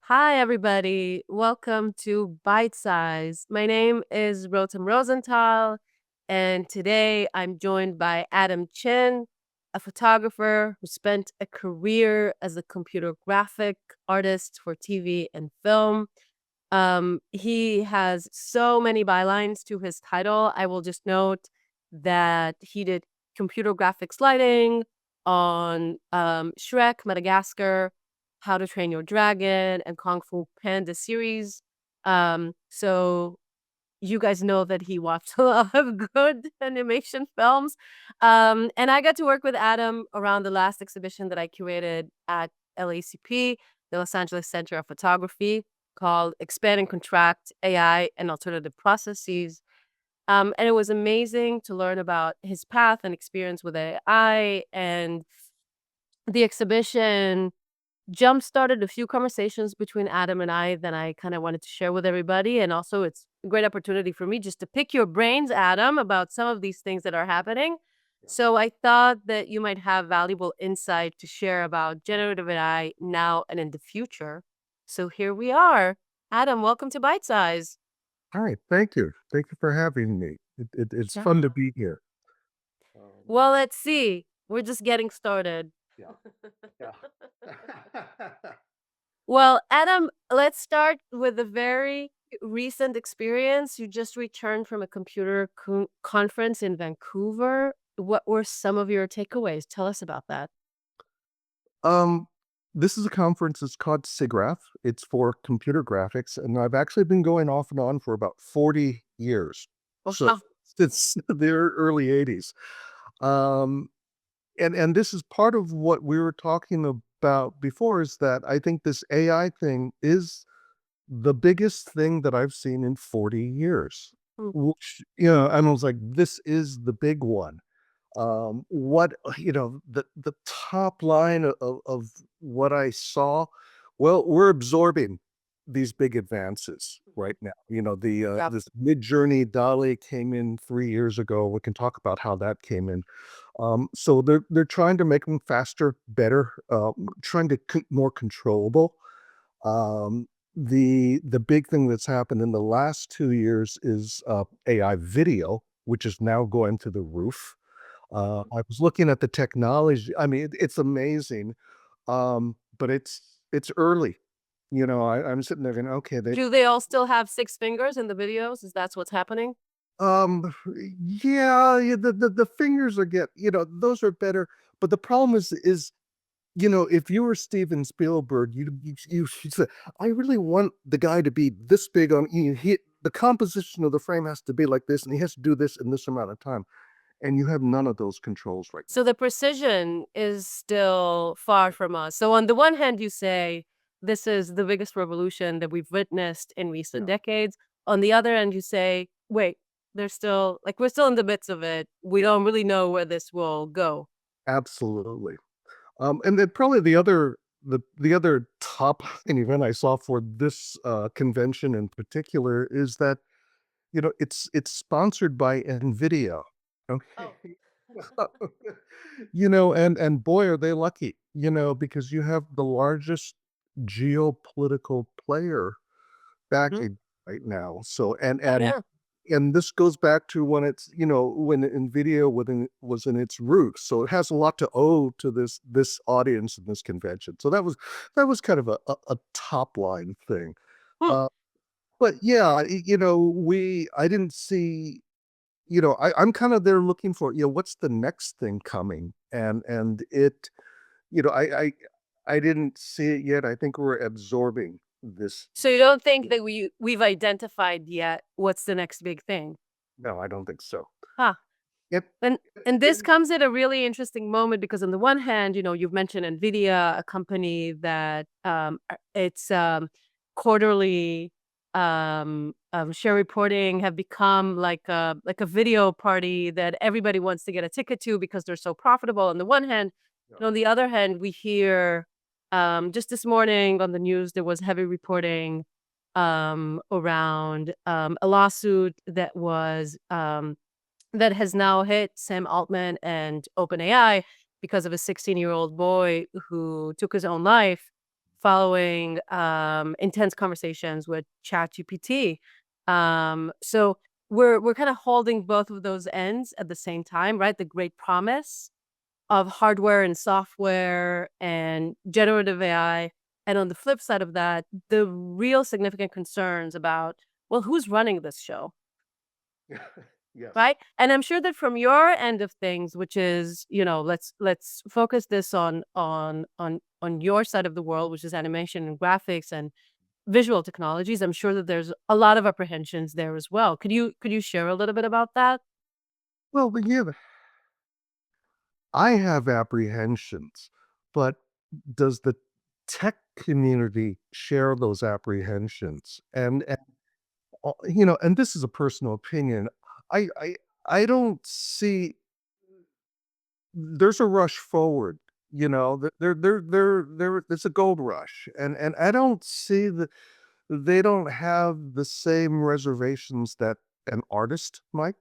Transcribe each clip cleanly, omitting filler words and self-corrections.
Hi, everybody. Welcome to ByteSize. My name is Rotem Rozental, and today I'm joined by Adam Chin, a photographer who spent a career as a computer graphic artist for TV and film. He has so many bylines to his title. I will just note that he did computer graphics lighting on Shrek, Madagascar, How to Train Your Dragon, and Kung Fu Panda series. So you guys know that he watched a lot of good animation films. And I got to work with Adam around the last exhibition that I curated at LACP, the Los Angeles Center of Photography, called Expand and Contract AI and Alternative Processes. And it was amazing to learn about his path and experience with AI. And the exhibition jump-started a few conversations between Adam and I that I kinda wanted to share with everybody, and also it's a great opportunity for me just to pick your brains, Adam, about some of these things that are happening. Yeah. So I thought that you might have valuable insight to share about generative AI now and in the future. So here we are. Adam, welcome to Bite Size. Hi, thank you. Thank you for having me. It's Sure. fun to be here. Um, Well, let's see. We're just getting started. yeah, yeah. Well, Adam, let's start with a very recent experience. You just returned from a computer conference in Vancouver. What were some of your takeaways? Tell us about that. um, this is a conference. It's called SIGGRAPH. It's for computer graphics, and I've actually been going off and on for about 40 years. So Wow. since the early 80s. Um, and this is part of what we were talking about before is that I think this AI thing is the biggest thing that I've seen in 40 years, Mm. which, and I was like, this is the big one. What, the top line of what I saw, well, we're absorbing these big advances right now. Yep. This mid-journey Dolly came in 3 years ago. We can talk about how that came in. So they're trying to make them faster, better, trying to more controllable. Um, the big thing that's happened in the last 2 years is, AI video, which is now going to the roof. I was looking at the technology. I mean, it's amazing, but it's early. I'm sitting there going, "Okay, they." Do they all still have six fingers in the videos? Is that what's happening? Yeah, yeah, the fingers are those are better, but the problem is, if you were Steven Spielberg, you say, "I really want the guy to be this big on the composition of the frame has to be like this, and he has to do this in this amount of time." And you have none of those controls right So the precision is still far from us. So on the one hand, you say this is the biggest revolution that we've witnessed in recent now. decades. On the other end, you say, wait, there's still like we're still in the midst of it. We Yeah, don't really know where this will go. absolutely. And then probably the other top event I saw for this, convention in particular is that, it's sponsored by NVIDIA. Okay. Oh. And boy, are they lucky, because you have the largest geopolitical player Mhm. backing right now. So and Oh and yeah. and this goes back to when NVIDIA was in its roots. So it has a lot to owe to this audience and this convention. So that was kind of a top line thing. Hmm. Uh, but yeah, I didn't see, I'm kind of there looking for, what's the next thing coming? And it, I didn't see it yet. I think we're absorbing this. So you don't think that we've identified yet what's the next big thing? No, I don't think so. Huh. Yep. And this comes at a really interesting moment because on the one hand, you've mentioned NVIDIA, a company that its quarterly share reporting have become like a video party that everybody wants to get a ticket to because they're so profitable. On the one hand, Yeah. and on the other hand, we hear just this morning on the news there was heavy reporting around a lawsuit that has now hit Sam Altman and OpenAI because of a 16-year-old boy who took his own life following intense conversations with ChatGPT. So we're kind of holding both of those ends at the same time, right? The great promise of hardware and software and generative AI. And on the flip side of that, the real significant concerns about, well, who's running this show? Yes. Right? And I'm sure that from your end of things, which is, let's focus this on your side of the world, which is animation and graphics and visual technologies. I'm sure that there's a lot of apprehensions there as well. Could you share a little bit about that? Well, yeah, I have apprehensions, but does the tech community share those apprehensions? And this is a personal opinion. I I I don't see there's a rush forward. There it's a gold rush, and I don't see that they don't have the same reservations that an artist might.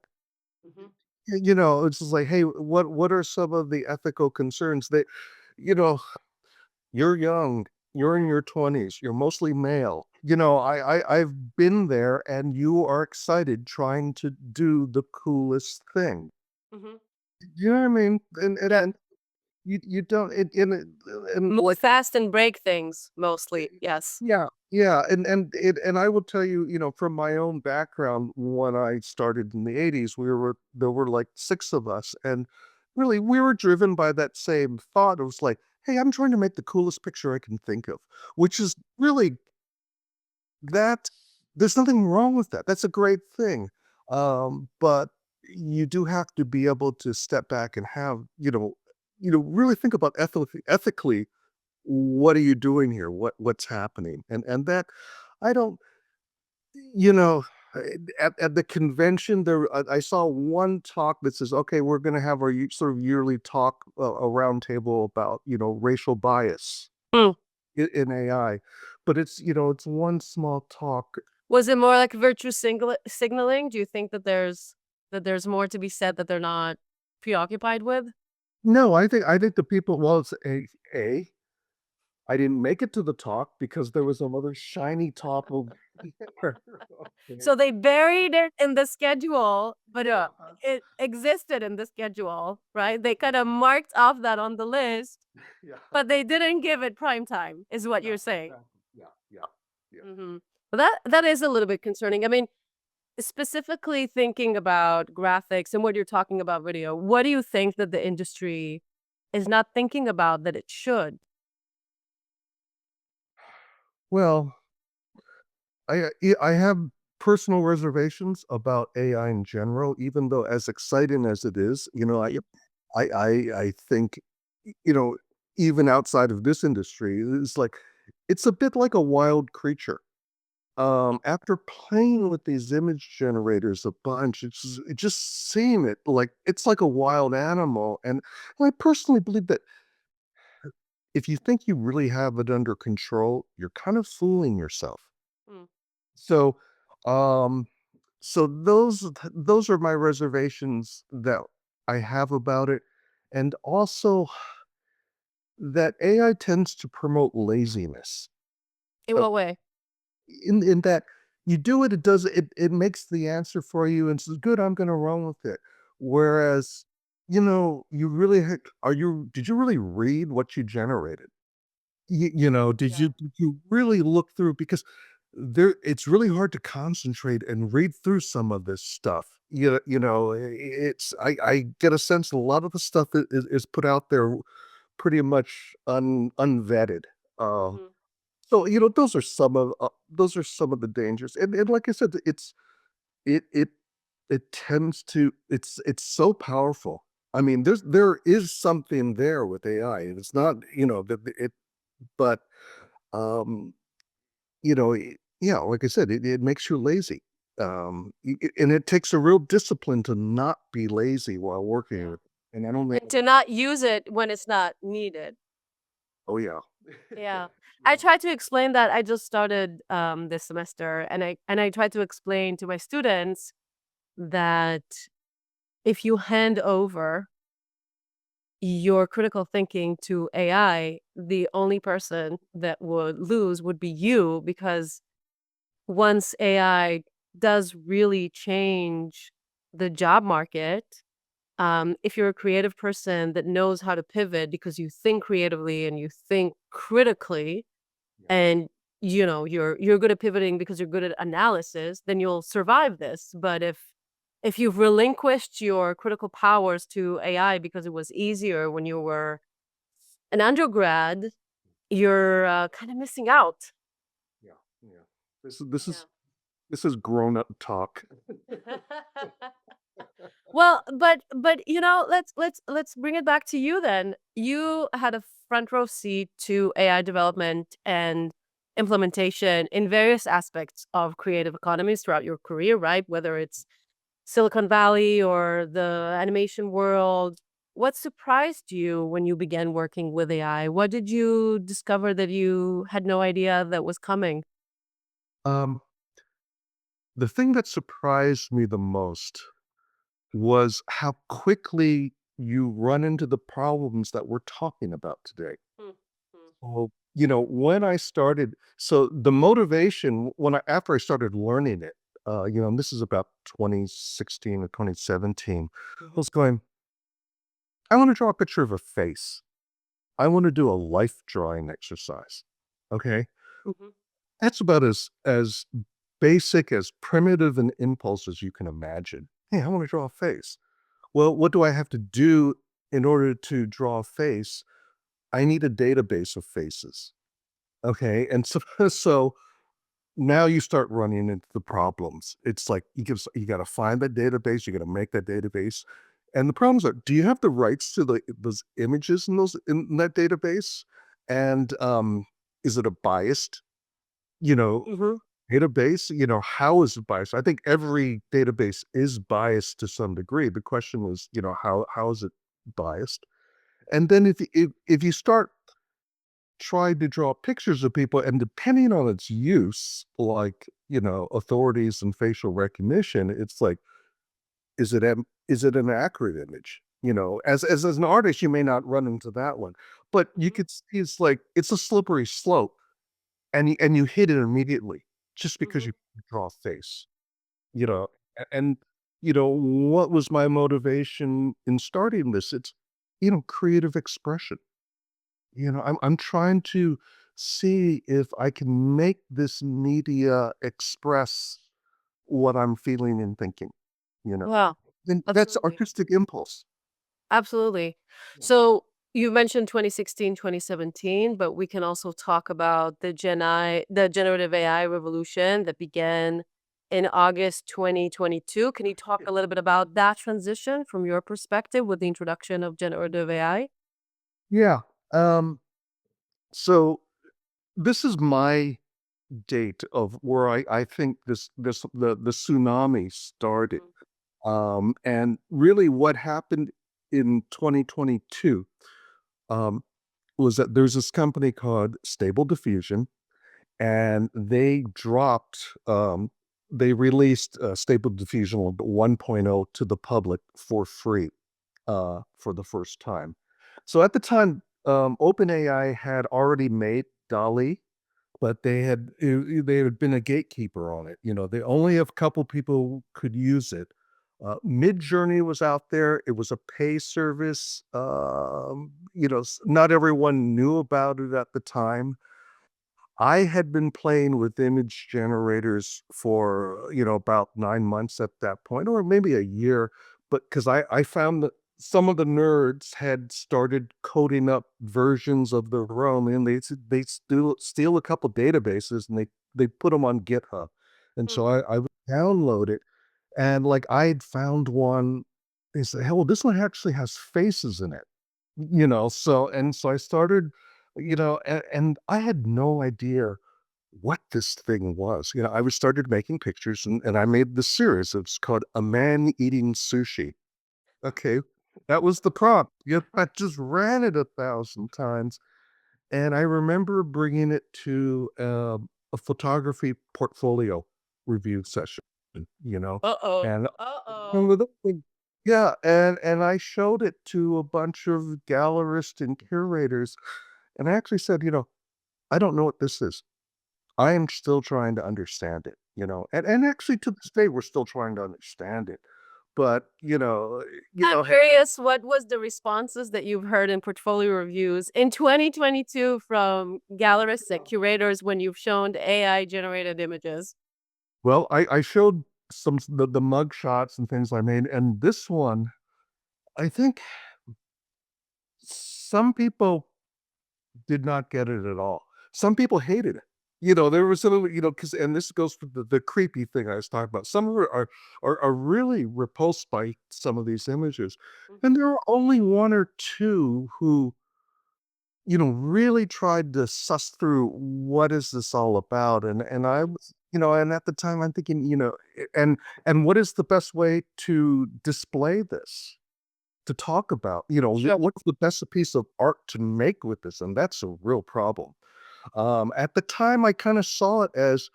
Mhm. It's just like, hey, what are some of the ethical concerns that, you know, you're young, you're in your 20s, you're mostly male. I've been there, and you are excited trying to do the coolest thing. Mhm. You know what I mean? And and Yeah. and you don't and Move like fast and break things mostly. Yes. yeah, yeah, and I will tell you, from my own background, when I started in the '80s, there were like 6 of us, and really, we were driven by that same thought. It was like, "Hey, I'm trying to make the coolest picture I can think of," which is really that there's nothing wrong with that. That's a great thing. But you do have to be able to step back and have, really think about ethically, what are you doing here? What's happening? And that I don't, you know, at the convention there I saw one talk that says, okay, we're going to have our sort of yearly talk, a round table about, racial bias Mm. in AI. But it's one small talk. Was it more like virtue signaling? Do you think that there's more to be said that they're not preoccupied with? No, I think the people, well, it's a I didn't make it to the talk because there was another shiny top of okay. So they buried it in the schedule, but, Yeah, it existed in the schedule, right? They kinda marked off that on the list, yeah, but they didn't give it prime time, is what yeah, you're saying. exactly. Yeah, yeah, yeah. Mhm. Well, that is a little bit concerning. I mean, specifically thinking about graphics and what you're talking about video, what do you think that the industry is not thinking about that it should? Well, I have personal reservations about AI in general, even though as exciting as it is, Mhm, I think, you know, even outside of this industry, it's a bit like a wild creature. After playing with these image generators a bunch, it just seeing it like it's like a wild animal, and I personally believe that if you think you really have it under control, you're kind of fooling yourself. mm. So, um, those are my reservations that I have about it, and also that AI tends to promote laziness. In what way? In that you do it, it makes the answer for you and says, "Good, I'm gonna run with it." Whereas, you really did you really read what you generated? Yeah. Did you really look through, because it's really hard to concentrate and read through some of this stuff. It's I get a sense a lot of the stuff that is put out there pretty much unvetted. Uh, Mhm. so, those are some of the dangers, and like I said, it it it tends to it's so powerful. I mean, there is something there with AI, and it's not, but, um, yeah, like I said, it makes you lazy, and it takes a real discipline to not be lazy while working Yeah. with it, and I don't think And to not use it when it's not needed. oh, yeah. Yeah. I Yeah. try to explain that. I just started this semester, and I try to explain to my students that if you hand over your critical thinking to AI, the only person that would lose would be you because once AI does really change the job market, if you're a creative person that knows how to pivot because you think creatively and you think critically, Yeah. and you're good at pivoting because you're good at analysis, then you'll survive this. But if you've relinquished your critical powers to AI because it was easier when you were an undergrad, you're kind of missing out. Yeah, yeah. This is this Yeah. is this is grown up talk. Well, but let's bring it back to you then. You had a front row seat to AI development and implementation in various aspects of creative economies throughout your career, right? Whether it's Silicon Valley or the animation world. What surprised you when you began working with AI? What did you discover that you had no idea that was coming? Um, the thing that surprised me the most was how quickly you run into the problems that we're talking about today. Mm, mm, So, when I started, so the motivation after I started learning it, and this is about 2016 or 2017, I mhm, was going, I want to draw a picture of a face. I want to do a life drawing exercise. Okay. mhm, That's about as basic, as primitive an impulse as you can imagine. Hey, I want to draw a face. Well, what do I have to do in order to draw a face? I need a database of faces. Okay. And so so now you start running into the problems. It's like you got to find that database, you got to make that database. And the problems are, do you have the rights to those images in that database? And is it a biased, you know, mhm, database? How is it biased? I think every database is biased to some degree. The question is, how is it biased? And then if you start trying to draw pictures of people, and depending on its use, like, authorities and facial recognition, it's like, is it an accurate image? As an artist, you may not run into that one, but you mhm, could see it's like it's a slippery slope, and you hit it immediately just because mhm, you draw a face, you mhm. know, and what was my motivation in starting this? It's creative expression. I'm trying to see if I can make this media express what I'm feeling and thinking, you know? Wow, And that's absolutely. artistic impulse. Absolutely. Yeah. So you mentioned 2016, 2017, but we can also talk about the generative AI revolution that began in August 2022. Can you talk a little bit about that transition from your perspective with the introduction of generative AI? Yeah, so this is my date of where I think the tsunami started, Mhm, and really what happened in 2022, um, was that there's this company called Stable Diffusion, and they released Stable Diffusion 1.0 to the public for free, for the first time. So at the time, OpenAI had already made Dolly, but they had been a gatekeeper on it. They only a couple people could use it. Midjourney was out there. It was a pay service. Not everyone knew about it at the time. I had been playing with image generators for, about 9 months at that point, or maybe a year, but because I found that some of the nerds had started coding up versions of their own, and they steal a couple databases, and they put them on GitHub, and so mhm, I would download it, and, like, I had found one. They said, "Hey, well, this one actually has faces in it." So I started, and I had no idea what this thing was. I was started making pictures, and I made this series. It's called A Man Eating Sushi. Okay. That was the prompt. I just ran it 1,000 times. And I remember bringing it to a photography portfolio review session, you know, Uh-oh. and Uh-oh. with the thing. Yeah, and I showed it to a bunch of gallerists and curators, and I actually said, "I don't know what this is. I am still trying to understand it," and actually to this day, we're still trying to understand it. But, I'm curious, what was the responses that you've heard in portfolio reviews in 2022 from gallerists and curators when you've shown AI generated images? well, I showed the mug shots and things I made, and this one, I think some people did not get it at all. Some people hated it. There was a little, because and this goes to the creepy thing I was talking about. Some of it are really repulsed by some of these images. And Mhm, there are only one or two who, really tried to suss through what is this all about. And I mhm. was, and at the time I'm thinking, and what is the best way to display this? To talk about, Sure. what's the best piece of art to make with this? And that's a real problem. At the time, I kind of saw it as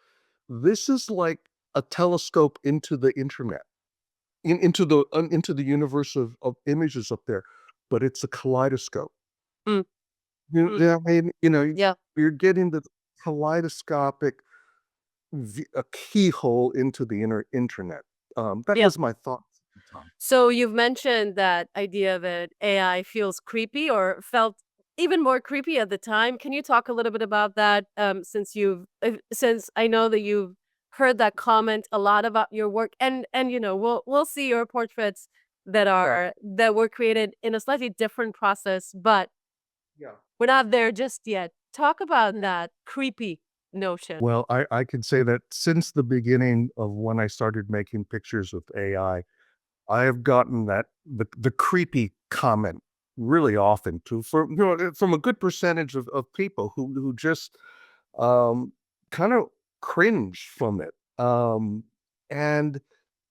this is like a telescope into the internet, into the universe of images up there, but it's a kaleidoscope. Mm, mm, Yeah, I mean, yeah, you're getting the kaleidoscopic a keyhole into the internet. That yeah. was my thought at the time. So you've mentioned that idea that AI feels creepy or felt even more creepy at the time. Can you talk a little bit about that? Since I know that you've heard that comment a lot about your work, and we'll see your portraits that were created in a slightly different process, but Yeah. we're not there just yet. Talk about that creepy notion. Well, I can say that since the beginning of when I started making pictures with I have gotten that the creepy comment really often too, from a good percentage of people who just um kind of cringe from it. And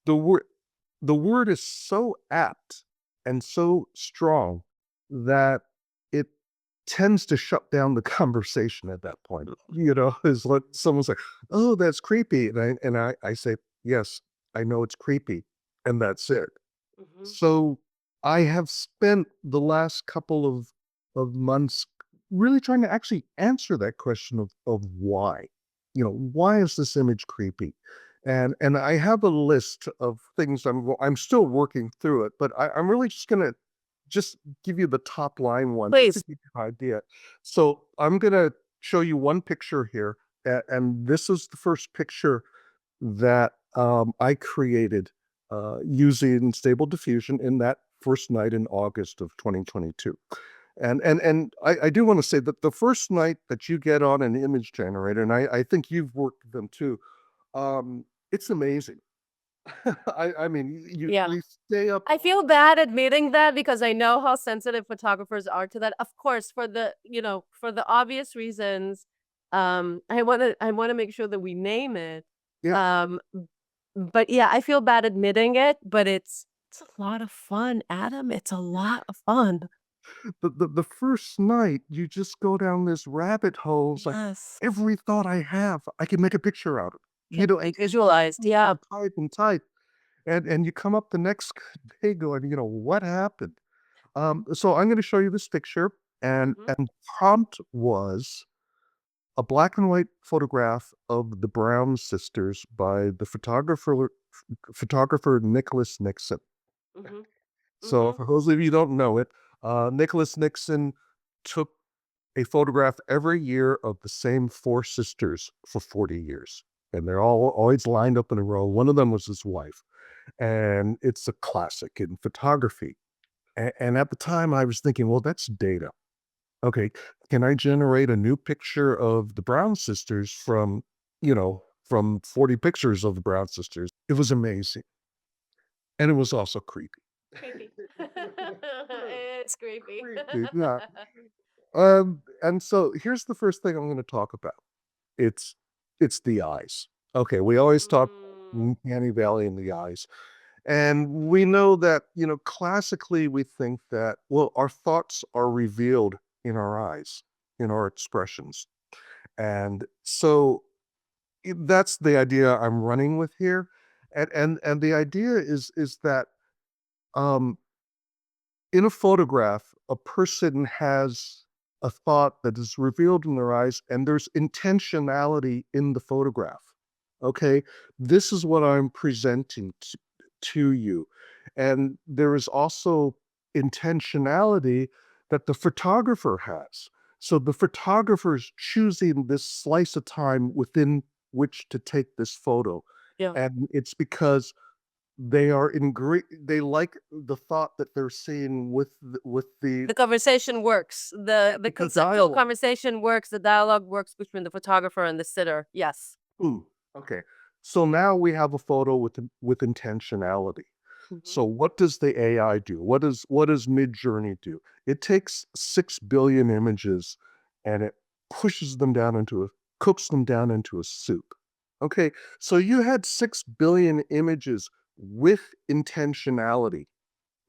the word the word is so apt and so strong that it tends to shut down the conversation at that point. Is what someone's like, "Oh, that's creepy," and I say, "Yes, I know it's creepy," and that's it. Mhm. So I have spent the last couple of months really trying to actually answer that question of why. Why is this image creepy? And I have a list of things I'm still working through it, but I'm really just gonna just give you the top line one just to Please. give you an idea. So I'm gonna show you one picture here, and this is the first picture that I created using Stable Diffusion in that first night in August of 2022. And I do want to say that the first night that you get on an image generator, and I think you've worked with them too, it's amazing. I mean, Yeah. you stay up I feel bad admitting that because I know how sensitive photographers are to that. Of course, for the obvious reasons, I wanna make sure that we name it. yeah, But yeah, I feel bad admitting it, but it's a lot of fun, Adam. It's a lot of fun. the first night you just go down this rabbit hole. It's like Yes. every thought I have, I can make a picture out of. Can be visualized. Yeah. Type and type. And you come up the next day going, "What happened?" So I'm gonna show you this picture, and Mhm. and prompt was a black and white photograph of the Brown sisters by the photographer Nicholas Nixon. Mhm. So Mhm. for those of you who don't know it, Nicholas Nixon took a photograph every year of the same 4 sisters for 40 years, and they're all always lined up in a row. One of them was his wife, and it's a classic in photography. And at the time, I was thinking, "Well, that's data. Okay, can I generate a new picture of the Brown sisters from 40 pictures of the Brown sisters?" It was amazing, and it was also creepy. Creepy. It's creepy. Creepy, yeah. And so here's the first thing I'm gonna talk about. It's it's the eyes. Okay, we always talk Mm. uncanny valley in the eyes. And we know that, classically we think that, well, our thoughts are revealed in our eyes, in our expressions. And so that's the idea I'm running with here. And the idea is that Um, in a photograph, a person has a thought that is revealed in their eyes, and there's intentionality in the photograph. Okay, this is what I'm presenting to you. And there is also intentionality that the photographer has. So the photographer is choosing this slice of time within which to take this photo. Yeah. And it's because they like the thought that they're seeing with The conversation works. The the conceptual dialogue. conversation works. The dialogue works between the photographer and the sitter. Yes. Ooh, okay. So now we have a photo with intentionality. Mhm. So what does the AI do? What does Midjourney do? It takes 6 billion images and it pushes them down into a cooks them down into a soup. Okay, so you had 6 billion images with intentionality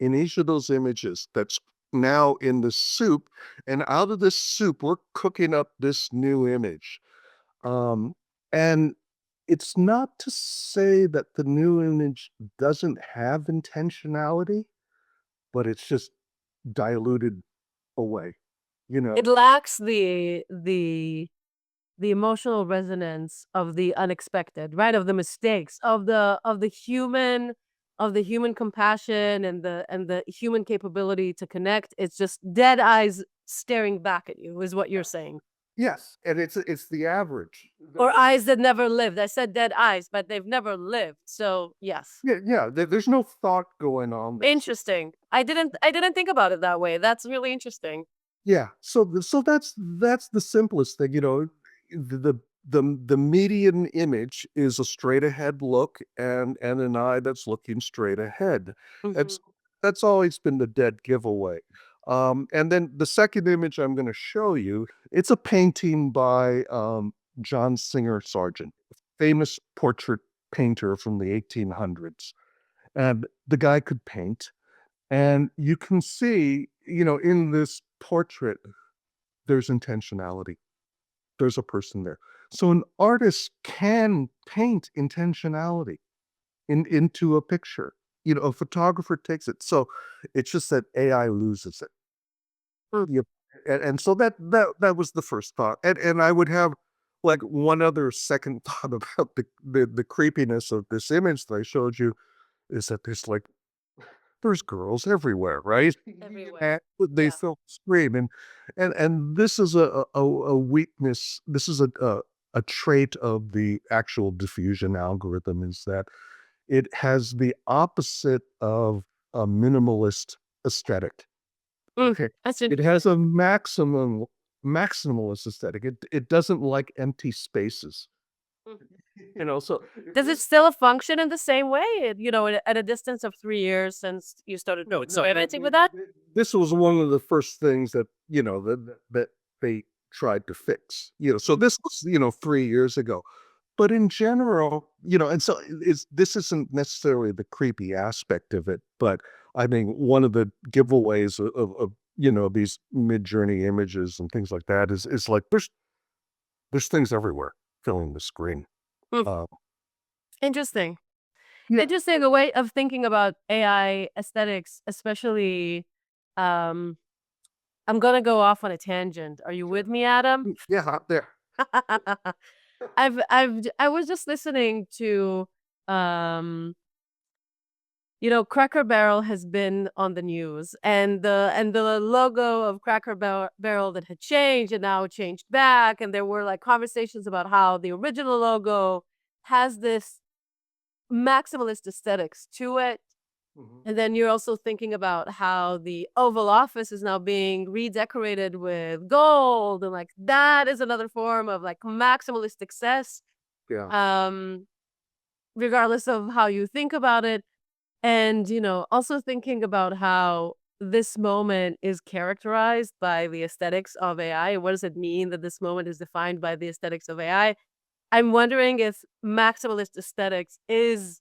in each of those images that's now in the soup, and out of this soup, we're cooking up this new image. Um, and it's not to say that the new image doesn't have intentionality, but it's just diluted away, you know? It lacks the emotional resonance of the unexpected, right? Of the mistakes, of the human compassion and the human capability to connect. It's just dead eyes staring back at you, is what you're saying. Yes, and it's the average. Or eyes that never lived. I said dead eyes, but they've never lived. So yes. Yeah, yeah, there's no thought going on there. Interesting. I didn't think about it that way. That's really interesting. Yeah, so that's the simplest thing, the median image is a straight ahead look and an eye that's looking straight ahead. Mhm. That's that's always been the dead giveaway. And then the second image I'm gonna show you, it's a painting by, John Singer Sargent, famous portrait painter from the 1800s, and the guy could paint, and you can see, in this portrait, there's intentionality. There's a person there. So an artist can paint intentionality into a picture. A photographer takes it. So it's just that AI loses it. Mm. Yep. And so that was the first thought. And I would have like one other second thought about the creepiness of this image that I showed you is that there's girls everywhere, right? And Everywhere. they Yeah. still scream, and this is a weakness. This is a trait of the actual diffusion algorithm is that it has the opposite of a minimalist aesthetic. Mm, Okay, that's it has interesting. a maximalist aesthetic. It doesn't like empty spaces. Mm. So Does it still function in the same way? At a distance of 3 years since you started No, no. experimenting with that? This was one of the first things that that they tried to fix. So Mhm. this was 3 years ago. But in general, and so is this isn't necessarily the creepy aspect of it, but I mean one of the giveaways of these mid journey images and things like that is like there's things everywhere filling the screen. Mm. Uh, Interesting. yeah, Interesting, a way of thinking about AI aesthetics, especially, um I'm gonna go off on a tangent. Are you with sure. me, Adam? Yeah, out there. I was just listening to, um Cracker Barrel has been on the news, and the logo of Barrel that had changed and now changed back, and there were, like, conversations about how the original logo has this maximalist aesthetics to it. Mhm. And then you're also thinking about how the Oval Office is now being redecorated with gold, and, like, that is another form of, like, maximalist excess, Yeah. um, regardless of how you think about it. And, also thinking about how this moment is characterized by the aesthetics of AI. What does it mean that this moment is defined by the aesthetics of AI? I'm wondering if maximalist aesthetics is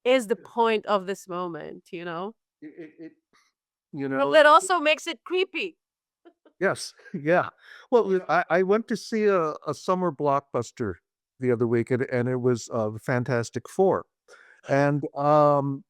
the point of this moment, you know? It you But know that also makes it creepy. Yes, yeah. Well, I went to see a summer blockbuster the other week, and it was, The Fantastic Four, and,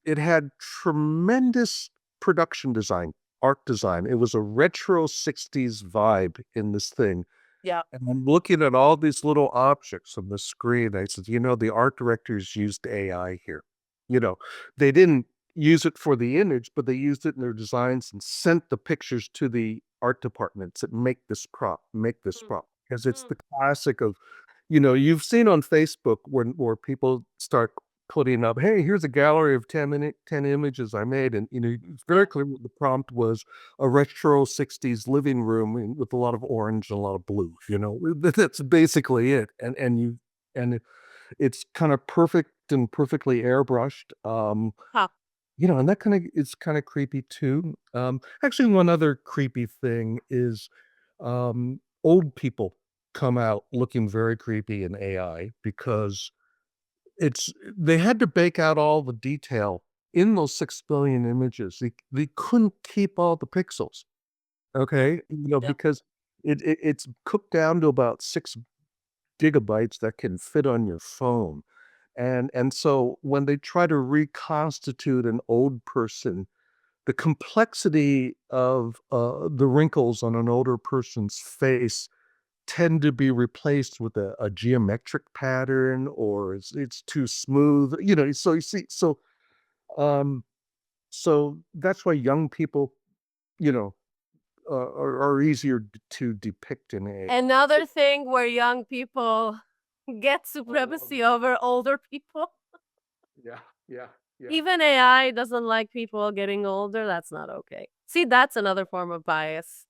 it had tremendous production design, art design. It was a retro 60s vibe in this thing. Yeah. And I'm looking at all these little objects on the screen. I said, the art directors used AI here. You know, they didn't use it for the image, but they used it in their designs and sent the pictures to the art departments that make this prop, make this Mm, prop. Because it's mm, the classic of, you've seen on Facebook where people start putting up, hey, here's a gallery of 10 images I made. And, it's very yeah. clear what the prompt was: a retro 60s living room with a lot of orange and a lot of blue. That's basically it. And it's kind of perfect and perfectly airbrushed. Huh. And that kind of is kind of creepy too. Actually, one other creepy thing is old people come out looking very creepy in AI because they had to bake out all the detail in those 6 billion images. They couldn't keep all the pixels. Okay, Yeah. because it's cooked down to about 6 gigabytes that can fit on your phone. And so when they try to reconstitute an old person, the complexity of the wrinkles on an older person's face tend to be replaced with a geometric pattern, or it's too smooth. So you see, um, so that's why young people, you know, are easier to depict in a. Another thing where young people get Um, supremacy over older people. yeah, yeah, yeah. Even AI doesn't like people getting older. That's not okay. See, that's another form of bias.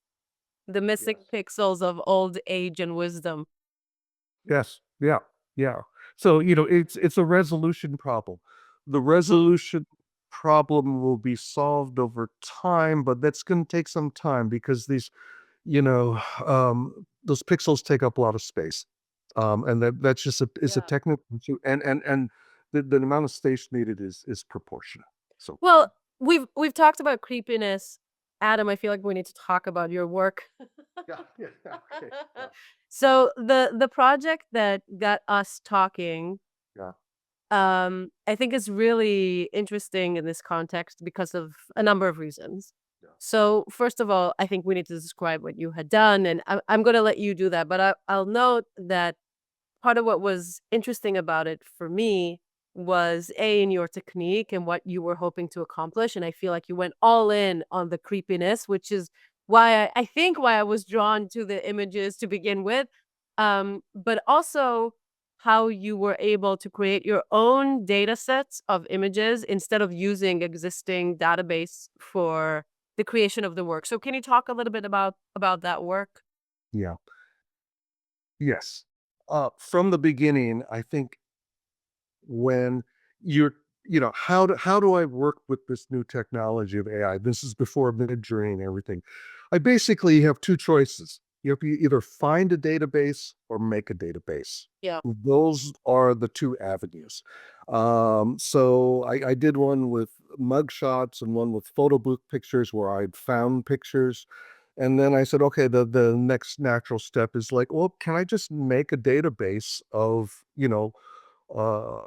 The missing Yes. pixels of old age and wisdom. Yes. Yeah. Yeah. So, it's a resolution problem. The resolution problem will be solved over time, but that's going to take some time because those pixels take up a lot of space. And that's just is a Yeah. technical issue. And the amount of space needed is proportionate. So, Well, we've talked about creepiness. Adam, I feel like we need to talk about your work. yeah, yeah, yeah, okay. Yeah, So the project that got us talking, yeah, I think is really interesting in this context because of a number of reasons. yeah, So first of all, I think we need to describe what you had done, and I'm going to let you do that. But I'll note that part of what was interesting about it for me was in your technique and what you were hoping to accomplish. And I feel like you went all in on the creepiness, which is why I think why I was drawn to the images to begin with. But also how you were able to create your own data sets of images instead of using existing database for the creation of the work. So can you talk a little bit about that work? yeah. Yes. From the beginning, I think when you're how do I work with this new technology of AI? This is before Midjourney and everything. I basically have two choices. You have to either find a database or make a database. Yeah. Those are the two avenues. So I did one with mugshots and one with photo booth pictures where I'd found pictures. And then I said, okay, the next natural step is like, well, can I just make a database of, uh,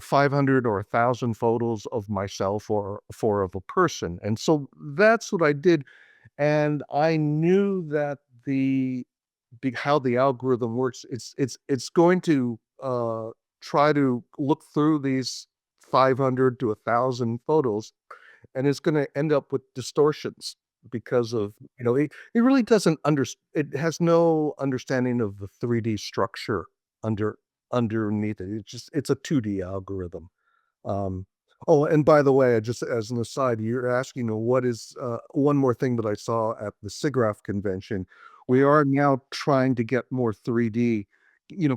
500 or 1,000 photos of myself or of a person. And so that's what I did. And I knew that how the algorithm works, it's going to try to look through these 500 to 1,000 photos, and it's going to end up with distortions because of it really doesn't it has no understanding of the 3D structure under underneath it. It's a 2D algorithm. um, oh, and by the way, just as an aside, you're asking, what is one more thing that I saw at the SIGGRAPH convention. We are now trying to get more 3D.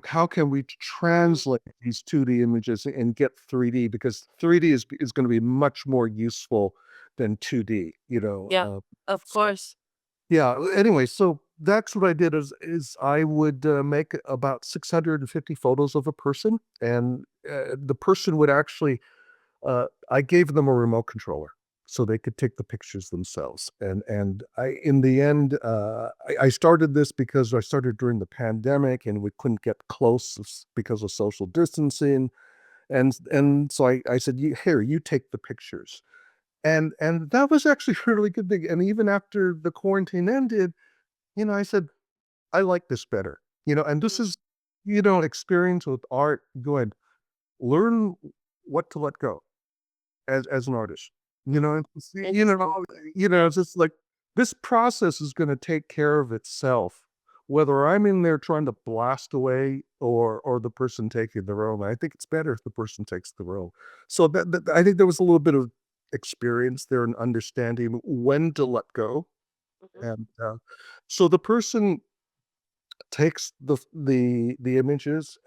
How can we Mm, translate these 2D images and get 3D? Because 3D is going to be much more useful than 2D. yeah, of So course. yeah. Anyway, so that's what I did is I would make about 650 photos of a person, and the person would actually I gave them a remote controller so they could take the pictures themselves. And I in the end, I started this because I started during the pandemic and we couldn't get close because of social distancing. And so I said, here, you take the pictures. And that was actually a really good thing, and even after the quarantine ended, I said, "I like this better," and this Mhm. is, experience with art, good. Learn what to let go as an artist, Mhm. and it's Interesting. it's just like, this process is gonna take care of itself, whether I'm in there trying to blast away or the person taking the role. I think it's better if the person takes the role. So that I think there was a little bit of experience there and understanding when to let go, Mhm. and, so the person takes the images,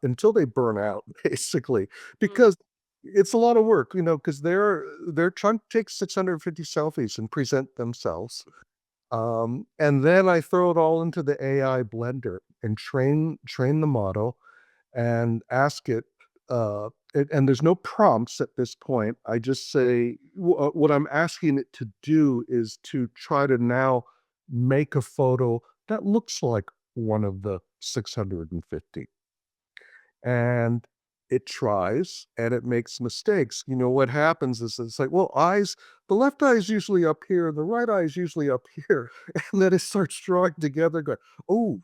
until they burn out, basically, Mm. because it's a lot of work, because they're trying to take 650 selfies and present themselves. And then I throw it all into the AI blender and train the model and ask it, and there's no prompts at this point. I just say what I'm asking it to do is to try to now make a photo that looks like one of the 650. And it tries and it makes mistakes. What happens is it's like, well, the left eye is usually up here, the right eye is usually up here. And then it starts drawing together, going, oh,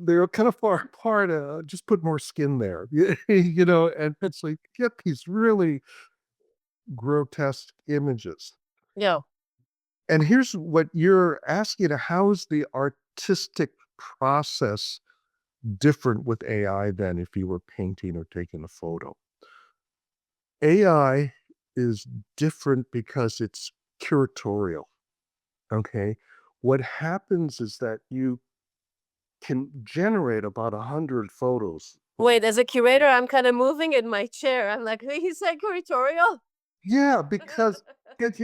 they're kind of far apart. Just put more skin there, and it's like, get these really grotesque images. Yeah. And here's what you're asking: how is the artistic process different with AI than if you were painting or taking a photo? AI is different because it's curatorial. Okay. What happens is that you can generate about 100 photos. Wait, as a curator, I'm kind of moving in my chair. I'm like, he said curatorial? Yeah, because and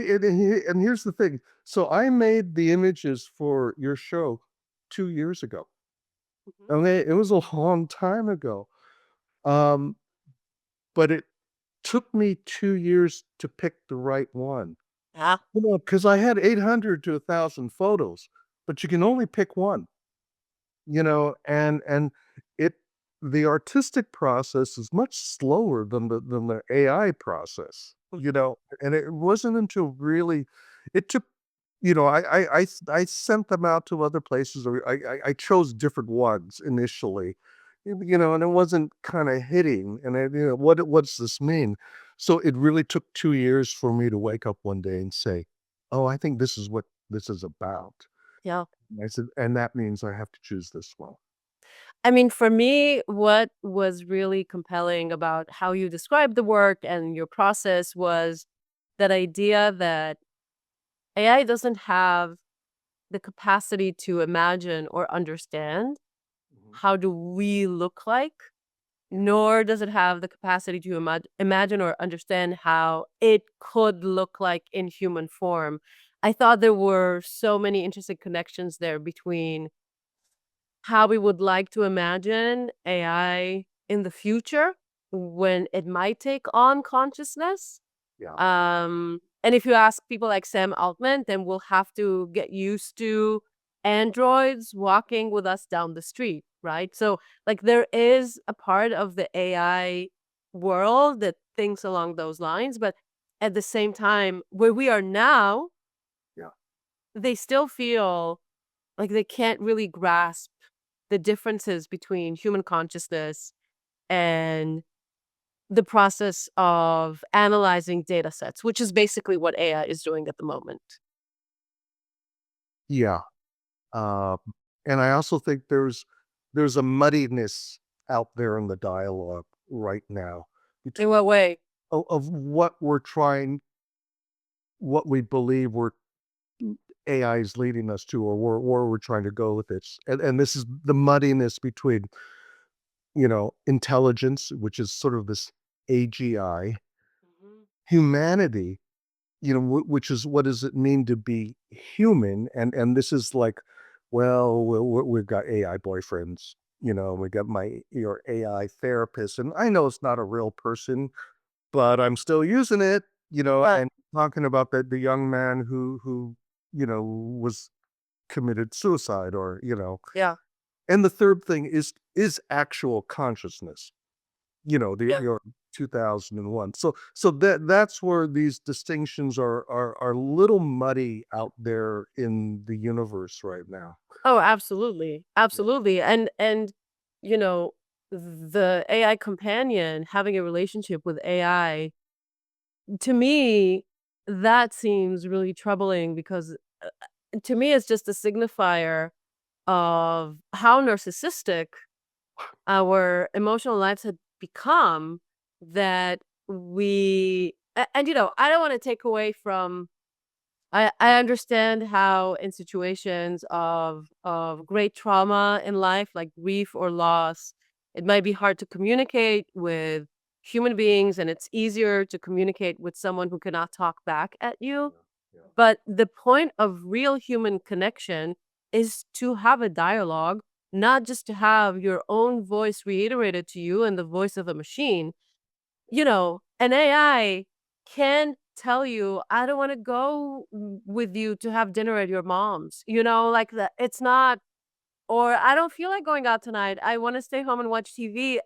here's the thing. So I made the images for your show 2 years ago. Mhm. Okay, it was a long time ago. Um, but it took me 2 years to pick the right one. Yeah. Because I had 800 to 1,000 photos, but you can only pick one. And it the artistic process is much slower than the AI process, and it wasn't until really it took, I sent them out to other places, or I chose different ones initially, and it wasn't kind of hitting, and what's this mean? So it really took 2 years for me to wake up one day and say, oh, I think this is what this is about. Yeah. And I said, and that means I have to choose this one. I mean, for me, what was really compelling about how you described the work and your process was that idea that AI doesn't have the capacity to imagine or understand Mhm. how do we look like, nor does it have the capacity to imagine or understand how it could look like in human form. I thought there were so many interesting connections there between how we would like to imagine AI in the future when it might take on consciousness. Yeah. And if you ask people like Sam Altman, then we'll have to get used to androids walking with us down the street, right? So, like, there is a part of the AI world that thinks along those lines, but at the same time, where we are now, Yeah. they still feel like they can't really grasp the differences between human consciousness and the process of analyzing data sets, which is basically what AI is doing at the moment. Yeah. Um, and I also think there's a muddiness out there in the dialogue right now In between what way? of what we believe AI is leading us to, or where we're trying to go with it. And this is the muddiness between, intelligence, which is sort of this AGI, Mhm. humanity, which is, what does it mean to be human? And this is like, well, we've got AI boyfriends, we got your AI therapist, and I know it's not a real person, but I'm still using it, Right. and talking about the young man who was committed suicide, or. Yeah. And the third thing is actual consciousness. the Yeah. year 2001. So that's where these distinctions are a little muddy out there in the universe right now. Oh, absolutely. Yeah. Absolutely. And you know, the AI companion having a relationship with AI, to me, that seems really troubling because to me it's just a signifier of how narcissistic our emotional lives had become that and I don't want to take away from I understand how in situations of great trauma in life, like grief or loss, it might be hard to communicate with human beings, and it's easier to communicate with someone who cannot talk back at you. Yeah. Yeah. But the point of real human connection is to have a dialogue, not just to have your own voice reiterated to you in the voice of a machine. An AI can tell you, "I don't wanna go with you to have dinner at your mom's," like that it's not or, "I don't feel like going out tonight. I wanna stay home and watch TV."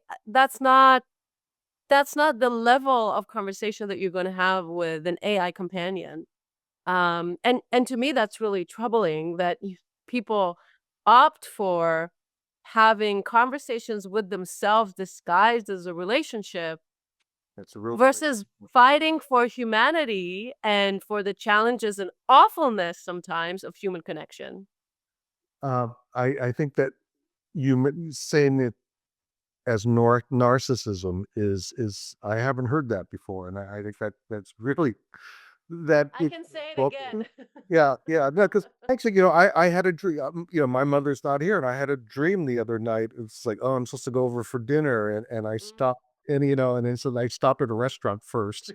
That's not the level of conversation that you're gonna have with an AI companion. And to me, that's really troubling that people opt for having conversations with themselves disguised as a relationship It's a real place. versus fighting for humanity and for the challenges and awfulness sometimes of human connection. I think that saying it as narcissism is I haven't heard that before, and I think that that's really that I it can say it well, again. yeah, yeah, no, because actually, I had a dream. My mother's not here, and I had a dream the other night. It's like, oh, I'm supposed to go over for dinner, and I Mhm. stopped, and then so I stopped at a restaurant first.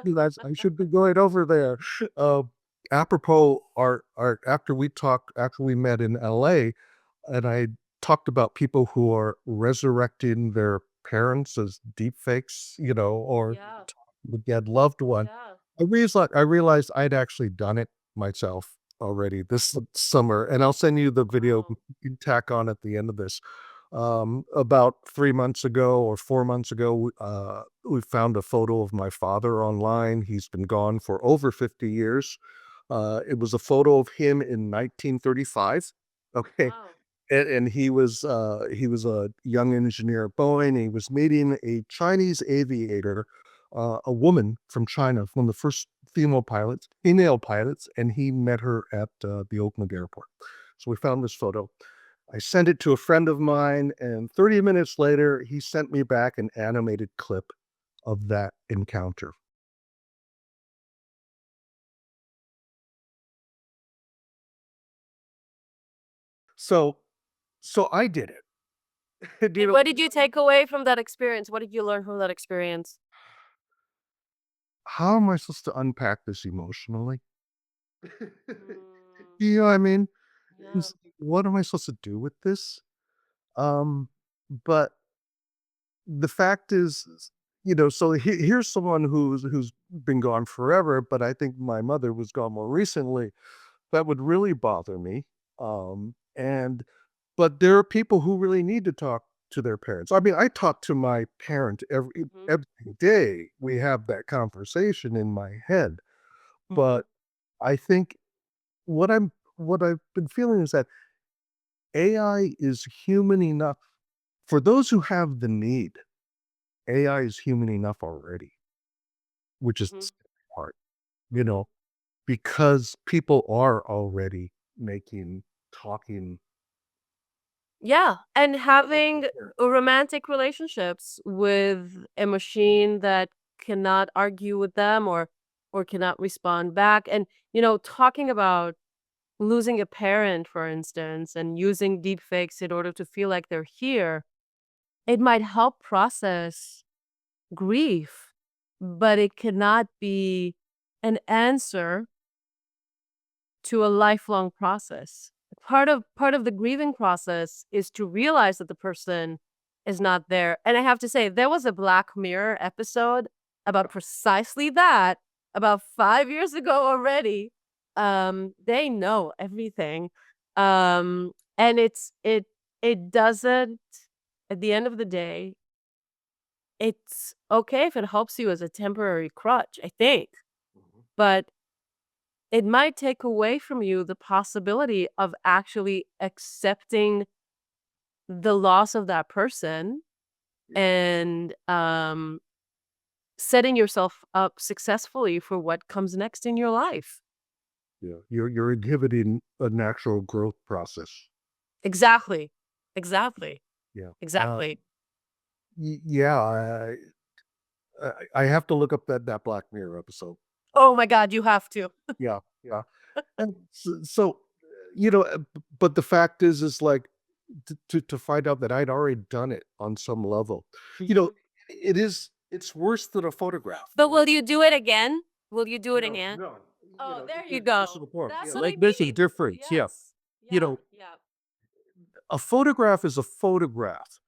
That's I should be going over there. Uh, Apropos our after we met in LA, and I talked about people who are resurrecting their parents as deepfakes, or Yeah, the dead loved one. yeah. I realized I'd actually done it myself already this summer, and I'll send you the video Wow. you can tack on at the end of this. About 3 months ago or 4 months ago, we found a photo of my father online. He's been gone for over 50 years. It was a photo of him in 1935. Okay, Wow. and he was a young engineer at Boeing. He was meeting a Chinese aviator, a woman from China, one of the first female pilots, and he met her at the Oakland airport. So we found this photo. I sent it to a friend of mine, and 30 minutes later, he sent me back an animated clip of that encounter. So, so I did it. And what did you take away from that experience? What did you learn from that experience? How am I supposed to unpack this emotionally? Mm, You know what I mean? yeah. It's what am I supposed to do with this? Um, but the fact is, so here's someone who's been gone forever, but I think my mother was gone more recently. That would really bother me. And but there are people who really need to talk to their parents. I mean, I talk to my parent Mhm, every day. We have that conversation in my head. mhm, But I think what I've been feeling is that AI is human enough for those who have the need. AI is human enough already, which is the mhm, scary part, you mhm. know, because people are already making talking. Yeah, and having romantic relationships with a machine that cannot argue with them or cannot respond back. And talking about losing a parent, for instance, and using deepfakes in order to feel like they're here, it might help process grief, but it cannot be an answer to a lifelong process. Part of the grieving process is to realize that the person is not there. And I have to say, there was a Black Mirror episode about precisely that about 5 years ago already. They know everything. And it doesn't at the end of the day it's okay if it helps you as a temporary crutch, I think, Mhm. but it might take away from you the possibility of actually accepting the loss of that person Yeah, and, setting yourself up successfully for what comes next in your life. yeah. You're inhibiting a natural growth process. Exactly. Exactly. Yeah. Exactly. Yeah, I have to look up that Black Mirror episode. Oh my god, you have to. Yeah, yeah. And but the fact is like to find out that I'd already done it on some level. You know, Mhm. it's worse than a photograph, But will right? you do it again? Will you do it No, again? no. Oh, there you This is go. the point. That's Yeah, what I like there's a mean. difference. Yeah. Yes. You Yeah, know, yeah. a photograph is a photograph,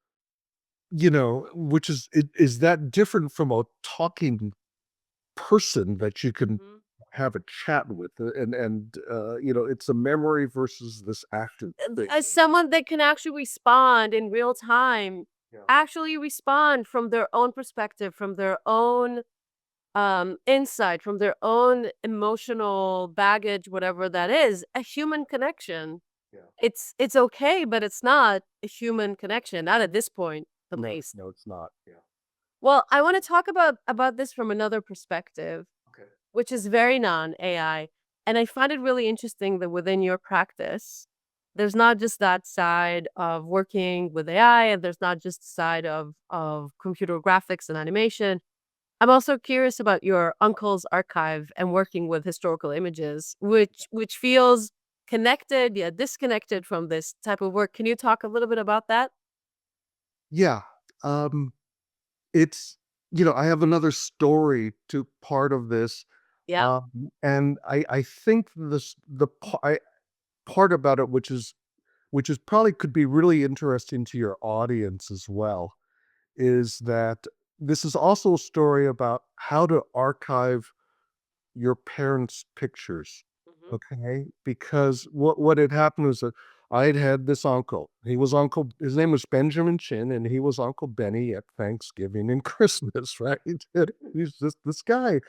which is that different from a talking person that you can Mhm. have a chat with, it's a memory versus this active thing. As someone that can actually respond in real time, Yeah, actually respond from their own perspective, from their own insight, from their own emotional baggage, whatever that is, a human connection. yeah. It's okay, but it's not a human connection, not at this point, at No, least. no, it's not. Yeah. Well, I want to talk about this from another perspective, Okay. which is very non-AI. And I find it really interesting that within your practice, there's not just that side of working with AI, and there's not just the side of computer graphics and animation. I'm also curious about your uncle's archive and working with historical images, which feels connected yet disconnected from this type of work. Can you talk a little bit about that? Yeah. Um, it's I have another story to part of this. Yeah. And I think part about it, which is probably could be really interesting to your audience as well, is that this is also a story about how to archive your parents' pictures, Mhm. okay? Because what had happened was that I'd had this uncle. His name was Benjamin Chin, and he was Uncle Benny at Thanksgiving and Christmas, right? And he's just this guy.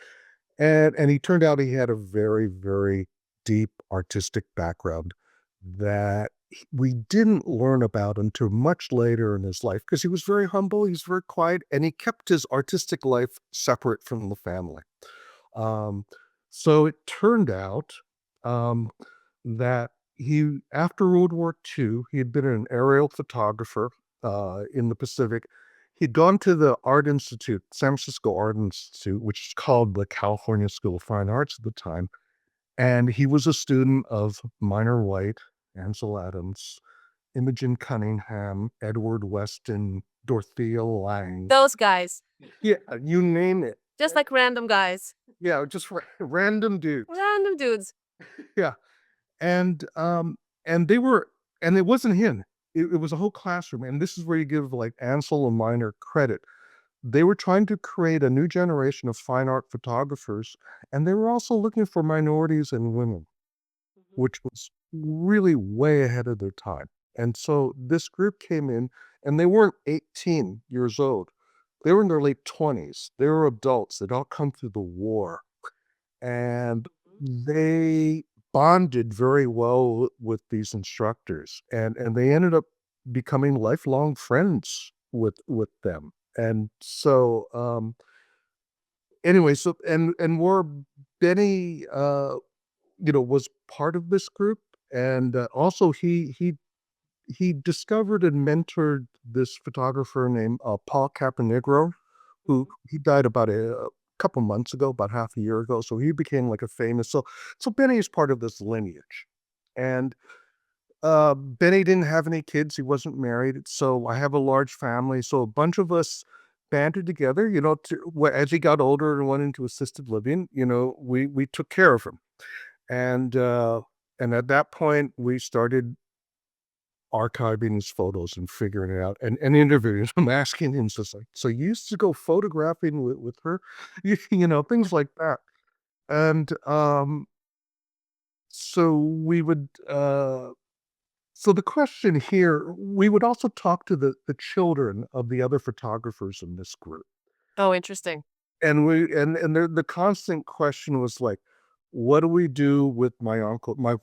And he turned out he had a very, very deep artistic background that we didn't learn about until much later in his life because he was very humble, he's very quiet, and he kept his artistic life separate from the family. Um, so it turned out um, that after World War II, he had been an aerial photographer in the Pacific. He'd gone to the Art Institute, San Francisco Art Institute, which is called the California School of Fine Arts at the time. And he was a student of Minor White, Ansel Adams, Imogen Cunningham, Edward Weston, Dorothea Lange. Those guys, Yeah, you name it. just like random guys, Yeah, just random dudes. random dudes. Yeah, and and they were, and it wasn't him. It was a whole classroom, and this is where you give like Ansel and Minor credit. They were trying to create a new generation of fine art photographers, and they were also looking for minorities and women, Mhm, which was really way ahead of their time. And so this group came in, and they weren't 18 years old. They were in their late 20s. They were adults. They'd all come through the war, and mhm, they bonded very well with these instructors, and they ended up becoming lifelong friends with them. And so anyway, so and where Benny was part of this group, and also he discovered and mentored this photographer named Paul Caponegro, who mhm. he died about a couple months ago, about half a year ago. So he became like a famous. So Benny is part of this lineage, and Benny didn't have any kids. He wasn't married. So I have a large family. So a bunch of us banded together. As he got older and went into assisted living, we took care of him, and uh, and at that point we started archiving his photos and figuring it out and interviewing him, asking him just like, so you used to go photographing with her, things like that. And so we would So the question here, we would also talk to the children of the other photographers in this group. Oh, interesting. And the constant question was like, what do we do with my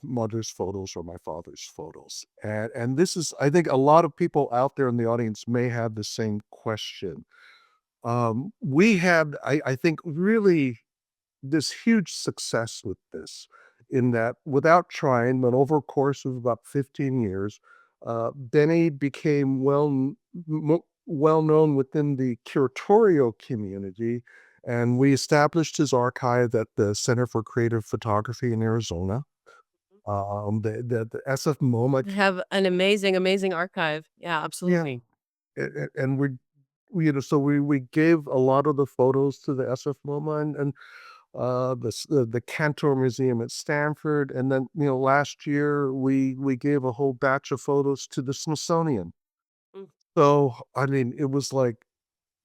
mother's photos or my father's photos? And this is, I think a lot of people out there in the audience may have the same question. We had, I think, really this huge success with this, in that without trying, but over a course of about 15 years, Benny became well known within the curatorial community, and we established his archive at the Center for Creative Photography in Arizona. The SF MoMA, They have an amazing, amazing archive. Yeah, yeah, absolutely. and so we gave a lot of the photos to the SF MoMA, and the Cantor Museum at Stanford, and then, last year, we gave a whole batch of photos to the Smithsonian. Mm. So, I mean, it was, like,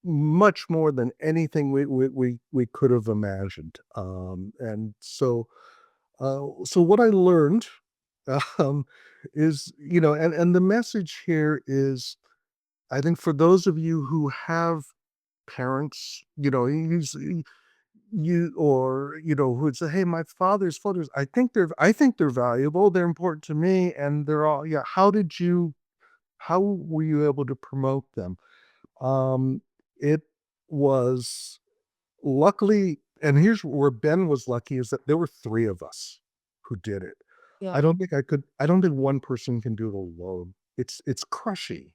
much more than anything we could have imagined, and so what I learned, um, is, and the message here is, I think for those of you who have parents, who would say, "Hey, my father's photos, I think they're valuable, they're important to me, and they're all," yeah, how were you able to promote them? It was luckily, and here's where Ben was lucky, is that there were 3 of us who did it. Yeah. I don't think one person can do it alone. It's crushing.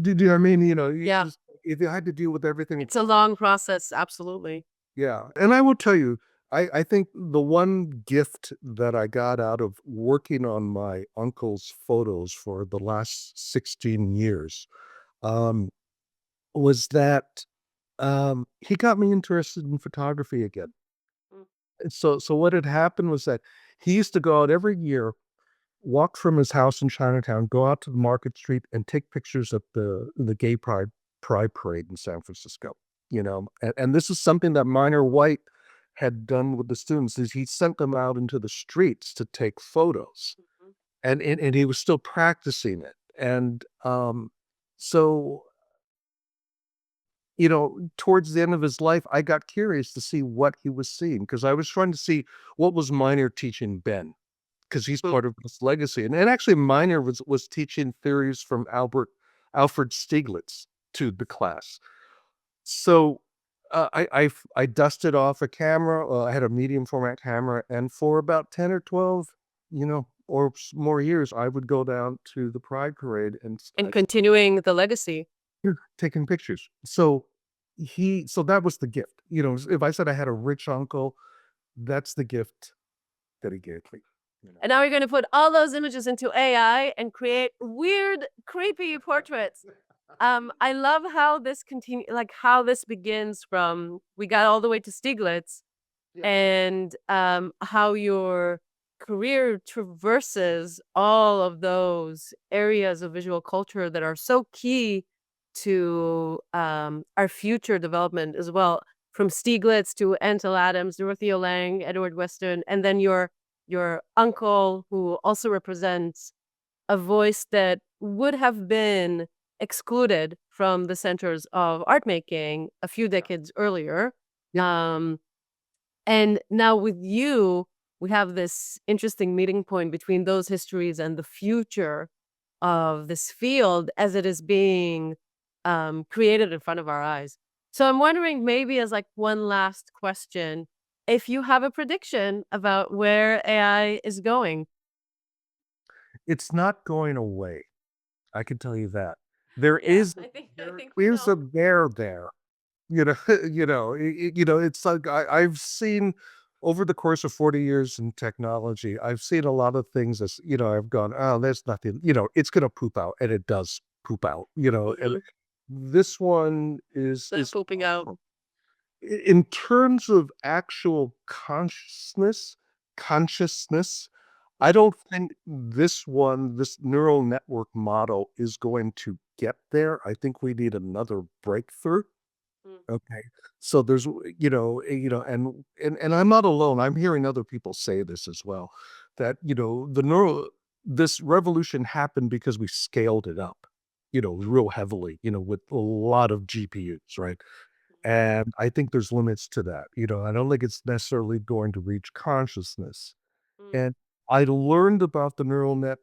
Do you know what I mean? You Yeah. just, if you had to deal with everything. It's a long process. Absolutely. Yeah, and I will tell you, I think the one gift that I got out of working on my uncle's photos for the last 16 years, um, was that, he got me interested in photography again. Mm. And so what had happened was that he used to go out every year, walk from his house in Chinatown, go out to the Market Street, and take pictures of the gay pride parade in San Francisco, and this is something that Minor White had done with the students, is he sent them out into the streets to take photos, Mhm. and he was still practicing it, and, so, towards the end of his life, I got curious to see what he was seeing, because I was trying to see what was Minor teaching Ben, because he's Mm. part of this legacy. And actually, Miner was teaching theories from Alfred Stieglitz to the class. So I dusted off a camera. I had a medium format camera, and for about 10 or 12, more years, I would go down to the Pride Parade and And continuing the legacy. taking pictures. So that was the gift. If I said I had a rich uncle, that's the gift that he gave me. You know. And now you're gonna put all those images into AI and create weird, creepy portraits. I love how this how this begins from we got all the way to Stieglitz Yeah. and how your career traverses all of those areas of visual culture that are so key to our future development as well. From Stieglitz to Ansel Adams, Dorothea Lange, Edward Western, and then your uncle, who also represents a voice that would have been excluded from the centers of art making a few decades earlier. Yeah. Um, and now with you, we have this interesting meeting point between those histories and the future of this field as it is being created in front of our eyes. So I'm wondering, maybe as like one last question, if you have a prediction about where AI is going. It's not going away, I can tell you that. There Yeah, is I there think we is a know. bear there, it's like I've seen over the course of 40 years in technology, I've seen a lot of things as, I've gone, "Oh, there's nothing," it's gonna poop out, and it does poop out, and Mhm. this one is The is pooping out. in terms of actual consciousness, I Mhm. don't think this neural network model is going to get there. I think we need another breakthrough. Mm. Okay. So there's, and I'm not alone. I'm hearing other people say this as well, that, the neural, this revolution happened because we scaled it up, real heavily, with a lot of GPUs, right? And I think there's limits to that. I don't think it's necessarily going to reach consciousness. Mm, And I learned about the neural net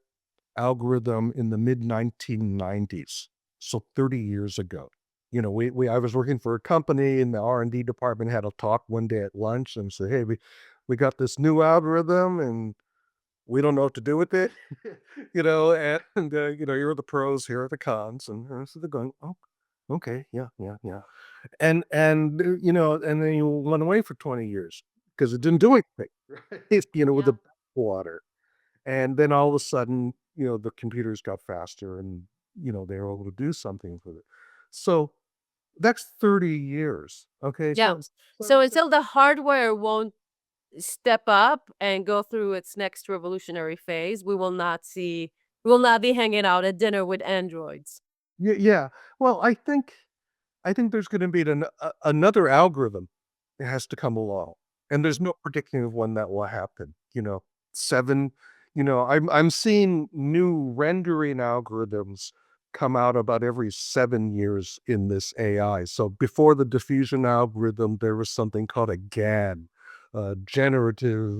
algorithm in the mid 1990s, so 30 years ago. We I was working for a company, and the R&D department had a talk one day at lunch and said, "Hey, we got this new algorithm, and we don't know what to do with it." Here are the pros, here are the cons, and so they're going, "Oh, okay, yeah, yeah, yeah." And then you went away for 20 years because it didn't do anything, right? With yeah. the water. And then all of a sudden, the computers got faster, and, they were able to do something with it. So that's 30 years. Okay. Yeah. So, So so until the hardware won't step up and go through its next revolutionary phase, we will not be hanging out at dinner with androids. yeah. Well, I think there's gonna be another algorithm that has to come along, and there's no predicting of when that will happen, 7 I'm seeing new rendering algorithms come out about every 7 years in this AI. So before the diffusion algorithm, there was something called a GAN, generative,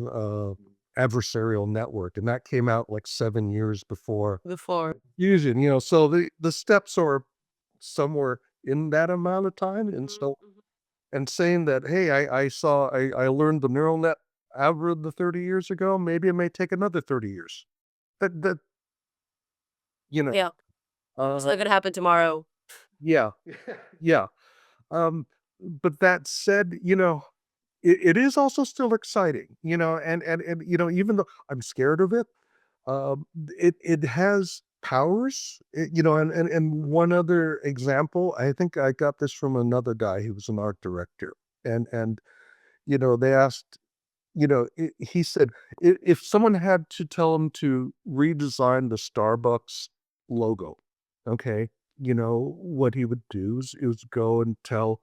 adversarial network, and that came out, like, 7 years before Before. Fusion, so the steps are somewhere in that amount of time, and Mhm, so mhm. and saying that, "Hey, I learned the neural net algorithm 30 years ago, maybe it may take another 30 years." That you know, Yeah. It's uh, not gonna happen tomorrow. yeah, yeah, um, but that said, it is also still exciting, and even though I'm scared of it, it has powers, and one other example, I think I got this from another guy who was an art director, and they asked, he said, if someone had to tell him to redesign the Starbucks logo, okay, what he would do is go and tell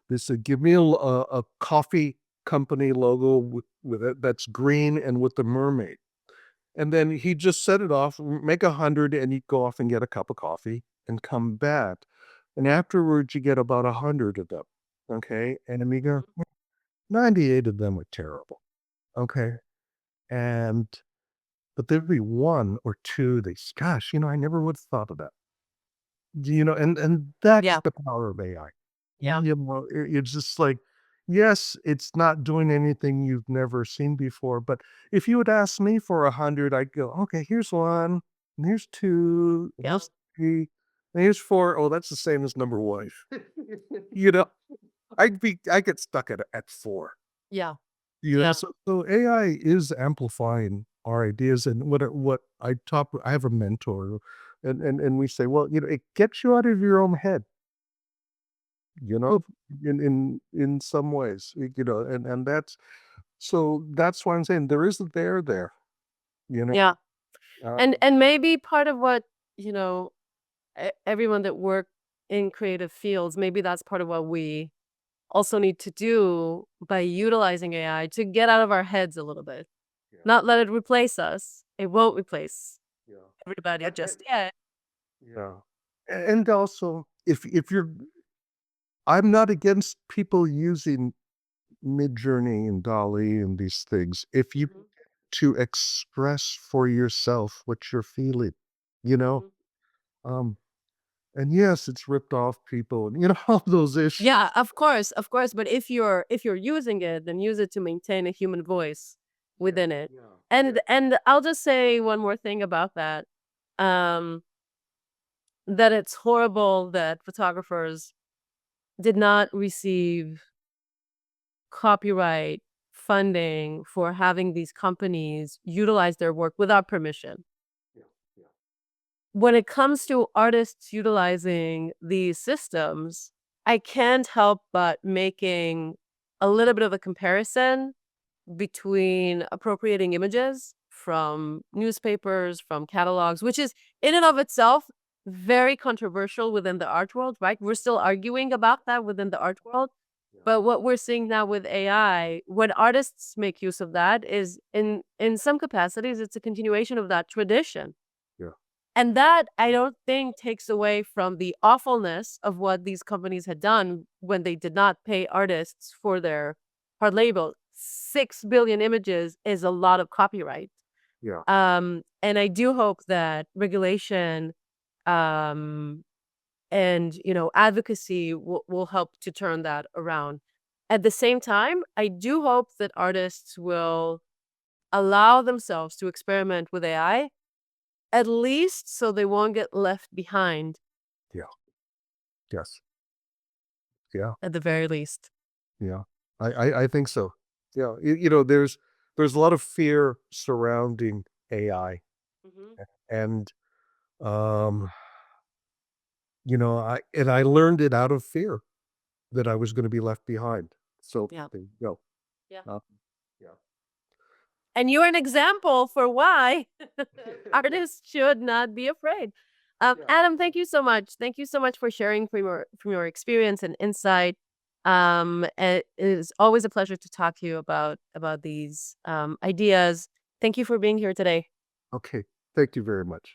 this, give me a coffee company logo with it that's green and with the mermaid. And then he just set it off, make 100, and he'd go off and get a cup of coffee and come back. And afterwards, you get about 100 of them. Okay. And Amiga, Mhm. 98 of them were terrible. Okay. And, but there'd be one or two that, gosh, I never would have thought of that. And that's Yeah. the power of AI. Yeah. It's just like, yes, it's not doing anything you've never seen before, but if you would ask me for 100, I'd go, "Okay, here's 1, and here's 2, and Yeah. here's 3, and here's 4. Oh, that's the same as number 1." You know, I get stuck at 4. Yeah. Yeah. So AI is amplifying our ideas, and I have a mentor, and we say, "Well, it gets you out of your own head." You know, in some ways, and that's why I'm saying there is a there, you know? Yeah. Um, And maybe part of what, you know, everyone that work in creative fields, maybe that's part of what we also need to do by utilizing AI to get out of our heads a little bit. yeah, Not let it replace us. It won't replace yeah, everybody and just yet. yeah, and also, if you're I'm not against people using Midjourney and Dolly and these things, if you Mhm, to express for yourself what you're feeling, you know? mhm. Um, and yes, it's ripped off people and, all those issues. Yeah, of course, but if you're using it, then use it to maintain a human voice Yeah, within it. yeah, yeah. And I'll just say one more thing about that. Um, that it's horrible that photographers did not receive copyright funding for having these companies utilize their work without permission. Yeah, yeah, When it comes to artists utilizing these systems, I can't help but making a little bit of a comparison between appropriating images from newspapers, from catalogs, which is in and of itself very controversial within the art world, right? We're still arguing about that within the art world. But what we're seeing now with AI, when artists make use of that, is in some capacities, it's a continuation of that tradition. Yeah. And that I don't think takes away from the awfulness of what these companies had done when they did not pay artists for their hard label. 6 billion images is a lot of copyright. Yeah. And I do hope that regulation um, and advocacy will help to turn that around. At the same time, I do hope that artists will allow themselves to experiment with AI, at least so they won't get left behind, Yeah. Yes. Yeah. at the very least. Yeah. I think so. Yeah. There's a lot of fear surrounding AI, Mhm. and um, I learned it out of fear that I was going to be left behind. So Yeah. there you go. Yeah. Uh, yeah. And you're an example for why artists should not be afraid. Yeah. Adam, thank you so much. Thank you so much for sharing from your experience and insight. It is always a pleasure to talk to you about these ideas. Thank you for being here today. Okay. Thank you very much.